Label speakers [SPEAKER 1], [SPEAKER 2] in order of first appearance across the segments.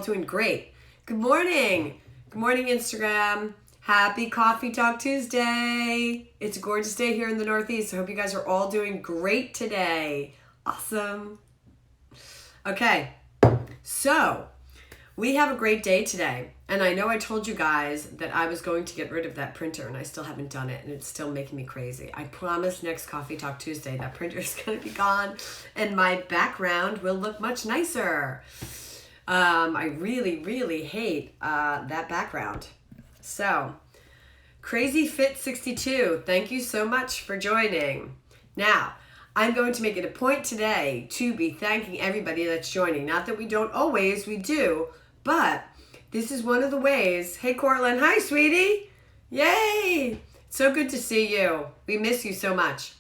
[SPEAKER 1] all doing great. Good morning. Good morning, Instagram. Happy Coffee Talk Tuesday. It's a gorgeous day here in the Northeast. I hope you guys are all doing great today. Awesome. Okay, so we have a great day today. And I know I told you guys that I was going to get rid of that printer, and I still haven't done it, and it's still making me crazy. I promise next Coffee Talk Tuesday that printer is going to be gone and my background will look much nicer. I really hate that background. So, Crazy Fit 62, thank you so much for joining. Now, I'm going to make it a point today to be thanking everybody that's joining. Not that we don't always, we do, but this is one of the ways. Hey, Cortland. Hi, sweetie. Yay. So good to see you. We miss you so much.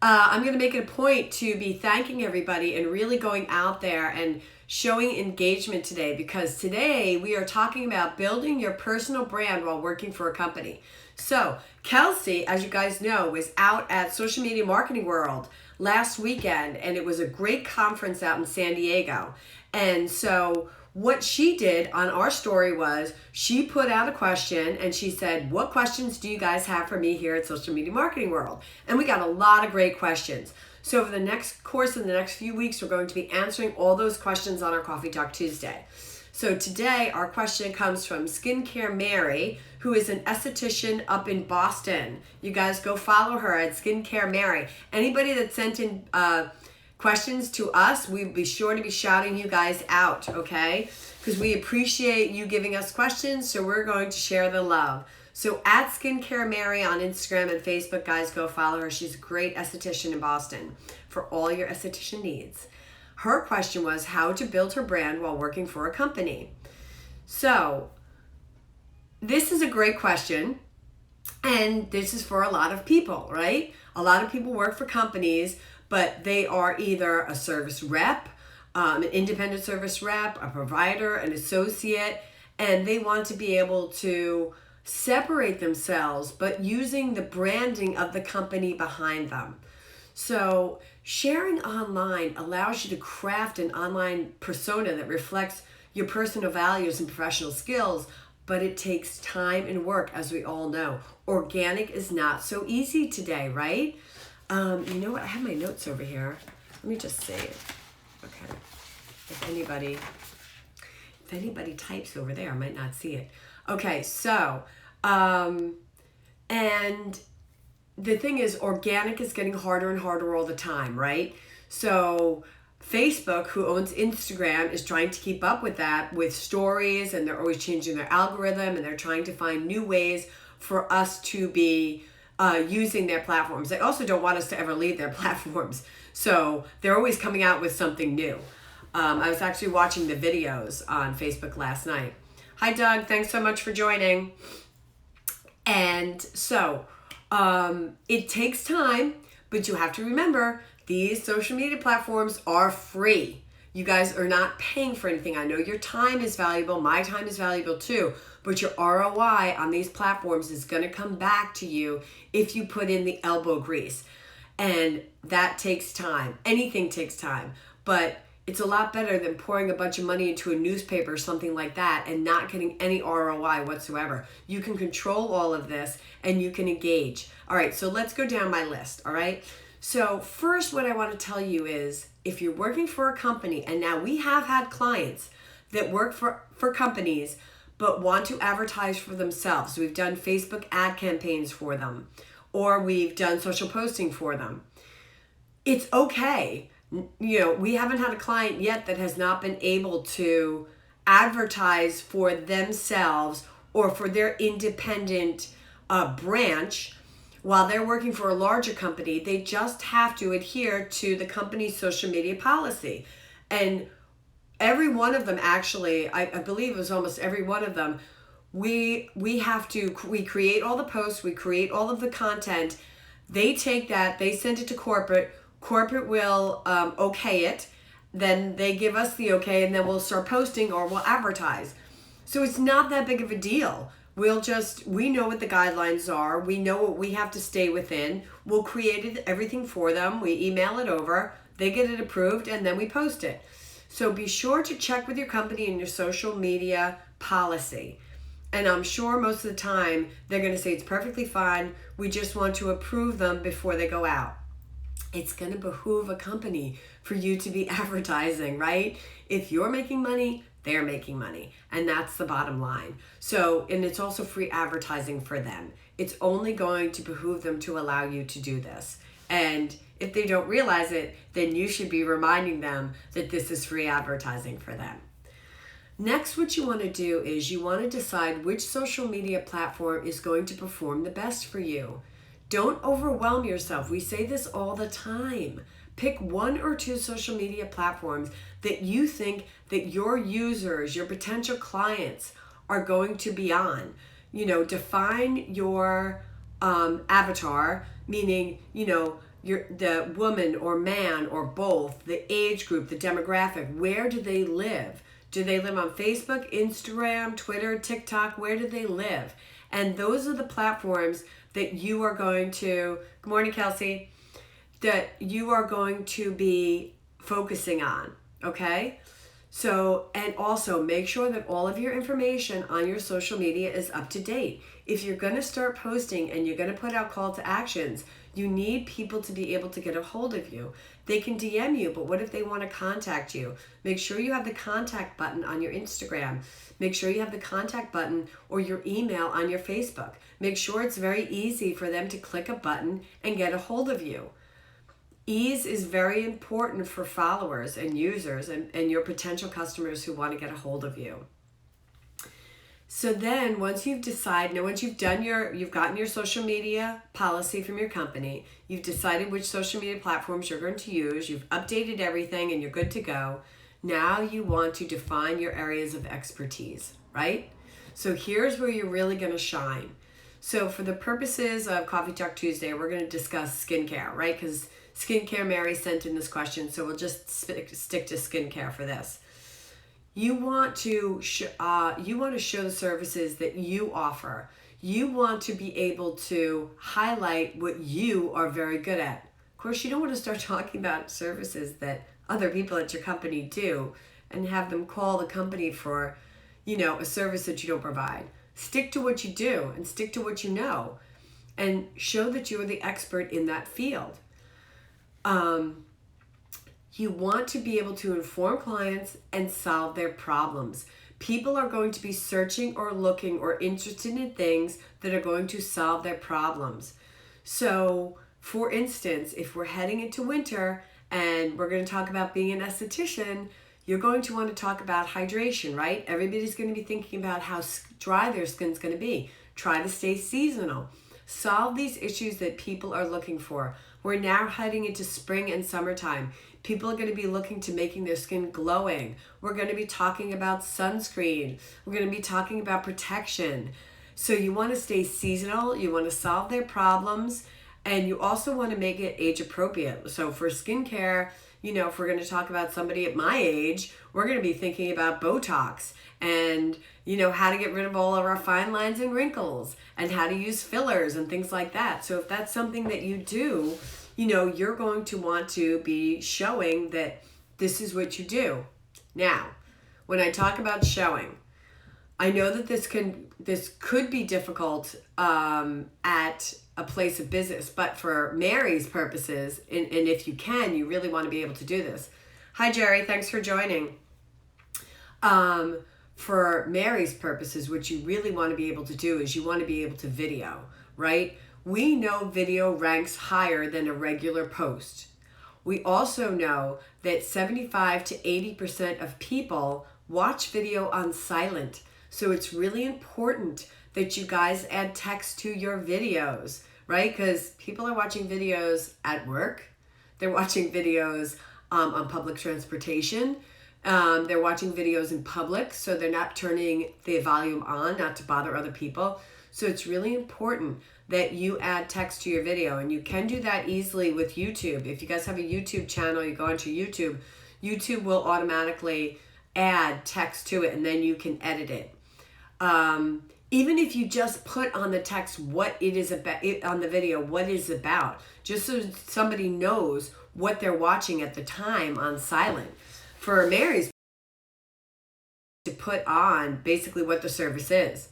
[SPEAKER 1] I'm going to make it a point to be thanking everybody and really going out there and showing engagement today, because today we are talking about building your personal brand while working for a company. So Kelsey, as you guys know, was out at Social Media Marketing World last weekend, and it was a great conference out in San Diego. And so what she did on our story was she put out a question and she said, what questions do you guys have for me here at Social Media Marketing World? And we got a lot of great questions. So over the next course in the next few weeks, we're going to be answering all those questions on our Coffee Talk Tuesday. So today our question comes from Skincare Mary, who is an esthetician up in Boston. You guys go follow her at Skincare Mary. Anybody that sent in questions to us, we'll be sure to be shouting you guys out, okay? Because we appreciate you giving us questions, so we're going to share the love. So at Skincare Mary on Instagram and Facebook, guys, go follow her. She's a great esthetician in Boston for all your esthetician needs. Her question was how to build her brand while working for a company. So this is a great question, and this is for a lot of people, right? A lot of people work for companies, but they are either a service rep, an independent service rep, a provider, an associate, and they want to be able to separate themselves, but using the branding of the company behind them. So sharing online allows you to craft an online persona that reflects your personal values and professional skills, but it takes time and work, as we all know. Organic is not so easy today, right? You know what? I have my notes over here. Let me just see. Okay. If anybody types over there, I might not see it. Okay, so, and the thing is, organic is getting harder and harder all the time, right? So Facebook, who owns Instagram, is trying to keep up with that with stories, and they're always changing their algorithm, and they're trying to find new ways for us to be using their platforms. They also don't want us to ever leave their platforms. So they're always coming out with something new. I was actually watching the videos on Facebook last night. Hi, Doug. Thanks so much for joining. And so it takes time, but you have to remember these social media platforms are free. You guys are not paying for anything. I know your time is valuable. My time is valuable too. But your ROI on these platforms is going to come back to you if you put in the elbow grease. And that takes time. Anything takes time. But it's a lot better than pouring a bunch of money into a newspaper or something like that and not getting any ROI whatsoever. You can control all of this and you can engage. All right, so let's go down my list, all right? So first, what I want to tell you is if you're working for a company, and now we have had clients that work for companies but want to advertise for themselves. We've done Facebook ad campaigns for them, or we've done social posting for them. It's okay. You know, we haven't had a client yet that has not been able to advertise for themselves or for their independent branch while they're working for a larger company. They just have to adhere to the company's social media policy. And every one of them, actually, I believe it was almost every one of them, we create all the posts, we create all of the content. They take that, they send it to corporate. Corporate will okay it. Then they give us the okay, and then we'll start posting or we'll advertise. So it's not that big of a deal. We know what the guidelines are. We know what we have to stay within. We'll create everything for them. We email it over. They get it approved, and then we post it. So be sure to check with your company and your social media policy. And I'm sure most of the time they're going to say it's perfectly fine. We just want to approve them before they go out. It's going to behoove a company for you to be advertising, right? If you're making money, they're making money. And that's the bottom line. So, and it's also free advertising for them. It's only going to behoove them to allow you to do this. And if they don't realize it, then you should be reminding them that this is free advertising for them. Next, what you want to do is you want to decide which social media platform is going to perform the best for you. Don't overwhelm yourself. We say this all the time. Pick 1 or 2 social media platforms that you think that your users, your potential clients are going to be on. Define your avatar, meaning, the woman or man or both, the age group, the demographic. Where do they live? Do they live on Facebook, Instagram, Twitter, TikTok? Where do they live? And those are the platforms that you are going to, good morning, Kelsey, that you are going to be focusing on, okay? So, and also make sure that all of your information on your social media is up to date. If you're going to start posting and you're going to put out call to actions, you need people to be able to get a hold of you. They can DM you, but what if they want to contact you? Make sure you have the contact button on your Instagram. Make sure you have the contact button or your email on your Facebook. Make sure it's very easy for them to click a button and get a hold of you. Ease is very important for followers and users and your potential customers who want to get a hold of you. So then once you've gotten your social media policy from your company, you've decided which social media platforms you're going to use, you've updated everything and you're good to go. Now you want to define your areas of expertise, right? So here's where you're really going to shine. So for the purposes of Coffee Talk Tuesday, we're going to discuss skincare, right? Because skincare, Mary sent in this question, so we'll just stick to skincare for this. You want to show the services that you offer. You want to be able to highlight what you are very good at. Of course, you don't want to start talking about services that other people at your company do and have them call the company for, a service that you don't provide. Stick to what you do and stick to what you know and show that you are the expert in that field. You want to be able to inform clients and solve their problems. People are going to be searching or looking or interested in things that are going to solve their problems. So, for instance, if we're heading into winter and we're going to talk about being an esthetician, you're going to want to talk about hydration, right? Everybody's going to be thinking about how dry their skin's going to be. Try to stay seasonal. Solve these issues that people are looking for. We're now heading into spring and summertime. People are going to be looking to making their skin glowing. We're going to be talking about sunscreen. We're going to be talking about protection. So you want to stay seasonal. You want to solve their problems. And you also want to make it age appropriate. So for skincare, if we're going to talk about somebody at my age, we're going to be thinking about Botox and, how to get rid of all of our fine lines and wrinkles and how to use fillers and things like that. So if that's something that you do, you're going to want to be showing that this is what you do. Now, when I talk about showing, I know that this could be difficult at a place of business, but for Mary's purposes, and if you can, you really want to be able to do this. Hi, Jerry. Thanks for joining. For Mary's purposes, what you really want to be able to do is you want to be able to video, right? We know video ranks higher than a regular post. We also know that 75 to 80% of people watch video on silent. So it's really important that you guys add text to your videos, right? Because people are watching videos at work. They're watching videos on public transportation. They're watching videos in public, so they're not turning the volume on, not to bother other people. So it's really important that you add text to your video, and you can do that easily with YouTube. If you guys have a YouTube channel, you go onto YouTube, YouTube will automatically add text to it, and then you can edit it. Even if you just put on the text what it is about, on the video, what it's about, just so somebody knows what they're watching at the time on silent. for Mary's to put on basically what the service is.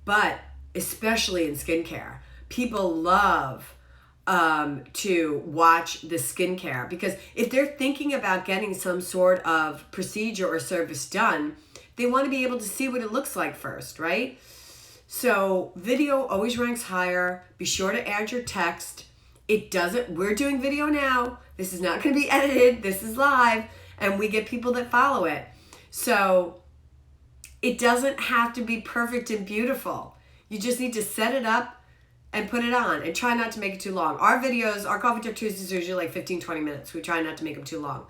[SPEAKER 1] But especially in skincare, people love to watch the skincare, because if they're thinking about getting some sort of procedure or service done, they want to be able to see what it looks like first, right? So video always ranks higher. Be sure to add your text. We're doing video now. This is not going to be edited. This is live, and we get people that follow it. So it doesn't have to be perfect and beautiful. You just need to set it up and put it on, and try not to make it too long. Our videos, our Coffee Talk Tuesdays are usually like 15, 20 minutes. We try not to make them too long.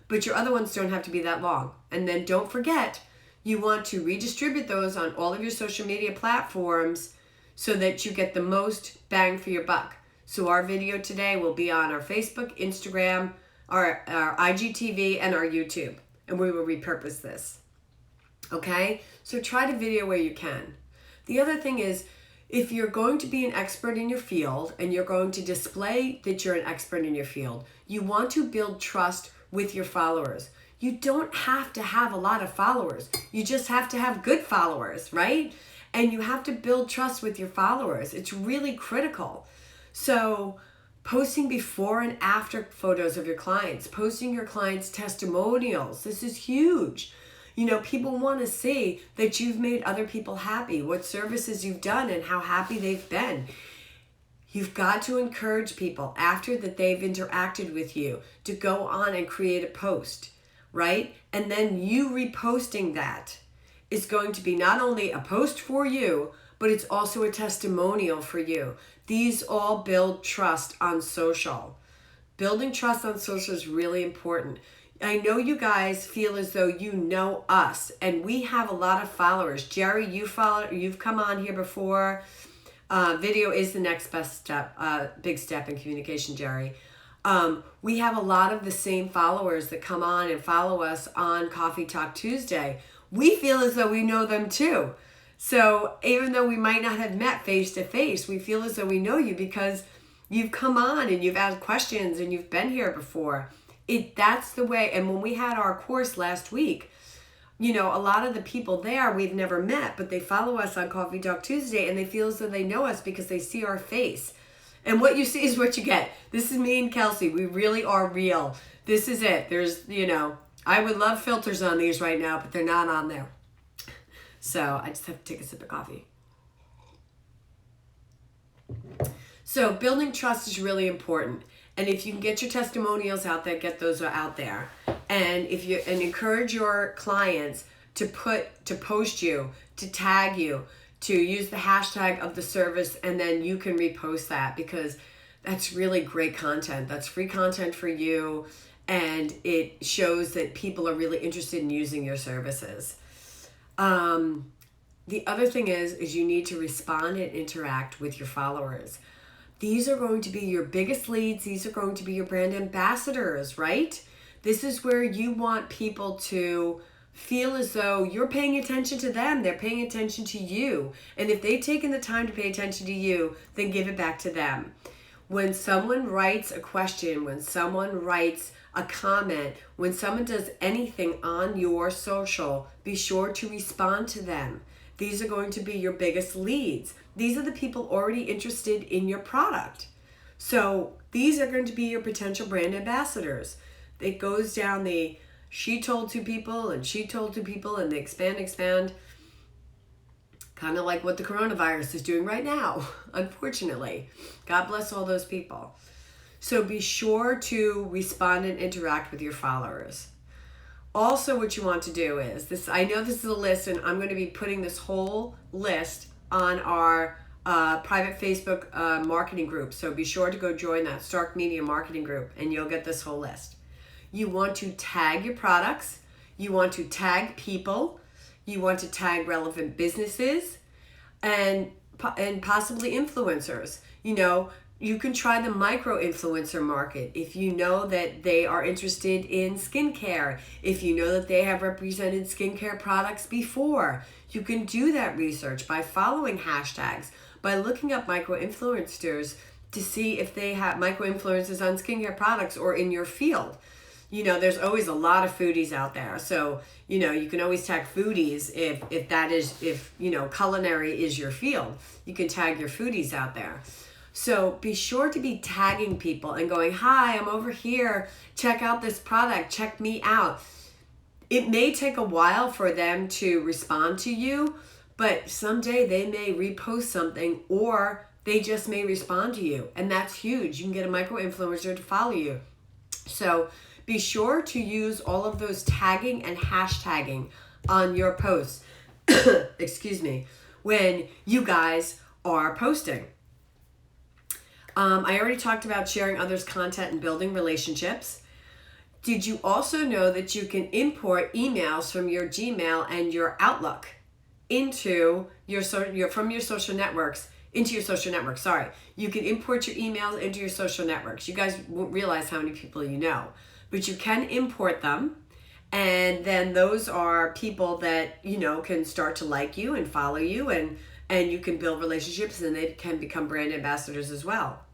[SPEAKER 1] But your other ones don't have to be that long. And then don't forget, you want to redistribute those on all of your social media platforms so that you get the most bang for your buck. So our video today will be on our Facebook, Instagram, our IGTV, and our YouTube. And we will repurpose this. Okay? So try to video where you can. The other thing is, if you're going to be an expert in your field and you're going to display that you're an expert in your field, you want to build trust with your followers. You don't have to have a lot of followers. You just have to have good followers, right? And you have to build trust with your followers. It's really critical. So posting before and after photos of your clients, posting your clients' testimonials, this is huge. You know, people want to see that you've made other people happy, what services you've done and how happy they've been. You've got to encourage people after that they've interacted with you to go on and create a post, right? And then you reposting that is going to be not only a post for you, but it's also a testimonial for you. These all build trust on social. Building trust on social is really important. I know you guys feel as though you know us, and we have a lot of followers. Jerry, you've come on here before. Video is the next best step, big step in communication, Jerry. We have a lot of the same followers that come on and follow us on Coffee Talk Tuesday. We feel as though we know them too. So even though we might not have met face to face, we feel as though we know you because you've come on and you've asked questions and you've been here before. That's the way. And when we had our course last week, you know, a lot of the people there we've never met, but they follow us on Coffee Talk Tuesday and they feel as though they know us because they see our face. And what you see is what you get. This is me and Kelsey. We really are real. This is it. There's, you know, I would love filters on these right now, but they're not on there. So I just have to take a sip of coffee. So building trust is really important. And if you can get your testimonials out there, get those out there. And encourage your clients to post you, to tag you, to use the hashtag of the service, and then you can repost that because that's really great content. That's free content for you, and it shows that people are really interested in using your services. The other thing is you need to respond and interact with your followers. These are going to be your biggest leads. These are going to be your brand ambassadors, right? This is where you want people to feel as though you're paying attention to them. They're paying attention to you. And if they've taken the time to pay attention to you, then give it back to them. When someone writes a question, when someone writes a comment, when someone does anything on your social, be sure to respond to them. These are going to be your biggest leads. These are the people already interested in your product. So these are going to be your potential brand ambassadors. It goes down the she told two people and she told two people and they expand. Kind of like what the coronavirus is doing right now, unfortunately. God bless all those people. So be sure to respond and interact with your followers. Also, what you want to do is this. I know this is a list, and I'm going to be putting this whole list on our private Facebook marketing group. So be sure to go join that Stark Media marketing group, and you'll get this whole list. You want to tag your products. You want to tag people. You want to tag relevant businesses, and possibly influencers. You know, you can try the micro-influencer market if you know that they are interested in skincare, if you know that they have represented skincare products before. You can do that research by following hashtags, by looking up micro-influencers to see if they have micro-influencers on skincare products or in your field. there's always a lot of foodies out there. So, you can always tag foodies if culinary is your field. You can tag your foodies out there. So be sure to be tagging people and going, hi, I'm over here. Check out this product. Check me out. It may take a while for them to respond to you, but someday they may repost something or they just may respond to you. And that's huge. You can get a micro-influencer to follow you. So be sure to use all of those tagging and hashtagging on your posts, excuse me, when you guys are posting. I already talked about sharing others' content and building relationships. Did you also know that you can import emails from your Gmail and your Outlook into from your social networks into your social network? Sorry, you can import your emails into your social networks. You guys won't realize how many people you know, but you can import them, and then those are people that can start to like you and follow you, and you can build relationships, and they can become brand ambassadors as well.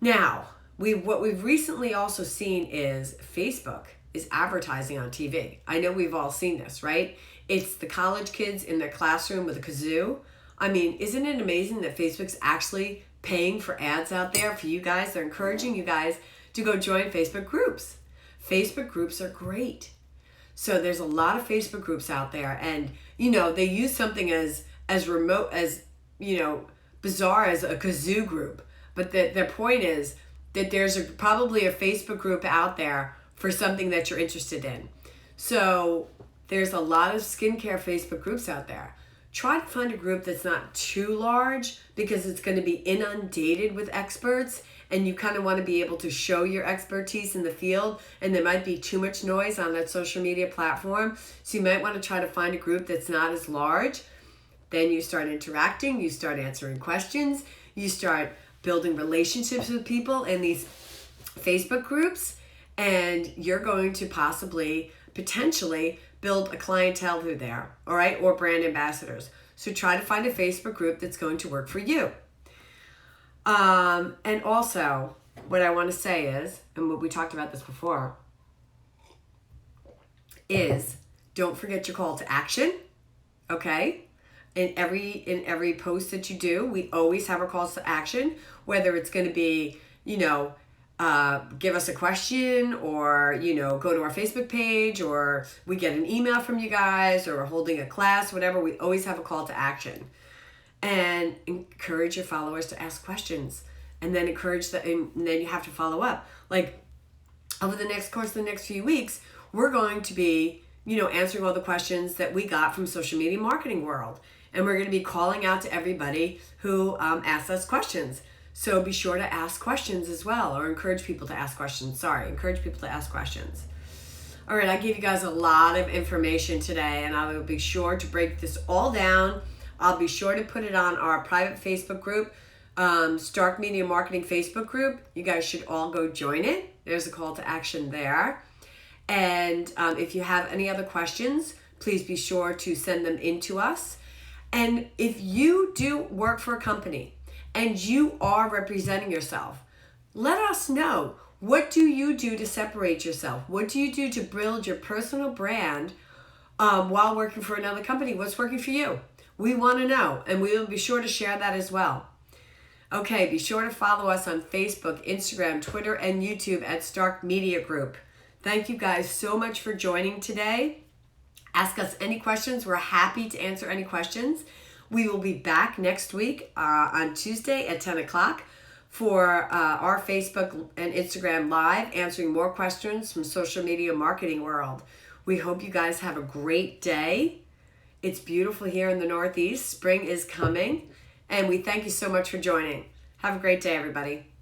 [SPEAKER 1] Now, what we've recently also seen is Facebook is advertising on TV. I know we've all seen this, right? It's the college kids in their classroom with a kazoo. I mean, isn't it amazing that Facebook's actually paying for ads out there for you guys? They're encouraging you guys to go join Facebook groups. Facebook groups are great. So there's a lot of Facebook groups out there, and they use something as remote as bizarre as a kazoo group. But their point is that there's probably a Facebook group out there for something that you're interested in. So there's a lot of skincare Facebook groups out there. Try to find a group that's not too large, because it's going to be inundated with experts, and you kind of want to be able to show your expertise in the field, and there might be too much noise on that social media platform. So you might want to try to find a group that's not as large. Then you start interacting, you start answering questions, you start building relationships with people in these Facebook groups, and you're going to potentially build a clientele through there, all right, or brand ambassadors. So try to find a Facebook group that's going to work for you. And also, what I want to say is, and what we talked about this before, is don't forget your call to action, okay? In every post that you do, we always have our calls to action, whether it's going to be, give us a question, or, go to our Facebook page, or we get an email from you guys, or we're holding a class, whatever. We always have a call to action. And encourage your followers to ask questions, and then and then you have to follow up. Like, over the course of the next few weeks, we're going to be, answering all the questions that we got from social media marketing world. And we're going to be calling out to everybody who asks us questions. So be sure to ask questions as well, or encourage people to ask questions. Encourage people to ask questions. All right, I gave you guys a lot of information today, and I will be sure to break this all down. I'll be sure to put it on our private Facebook group, Stark Media Marketing Facebook group. You guys should all go join it. There's a call to action there. And if you have any other questions, please be sure to send them in to us. And if you do work for a company and you are representing yourself, let us know. What do you do to separate yourself? What do you do to build your personal brand while working for another company? What's working for you? We want to know, and we will be sure to share that as well. Okay, be sure to follow us on Facebook, Instagram, Twitter, and YouTube at Stark Media Group. Thank you guys so much for joining today. Ask us any questions. We're happy to answer any questions. We will be back next week on Tuesday at 10 o'clock for our Facebook and Instagram Live, answering more questions from social media marketing world. We hope you guys have a great day. It's beautiful here in the Northeast. Spring is coming, and we thank you so much for joining. Have a great day, everybody.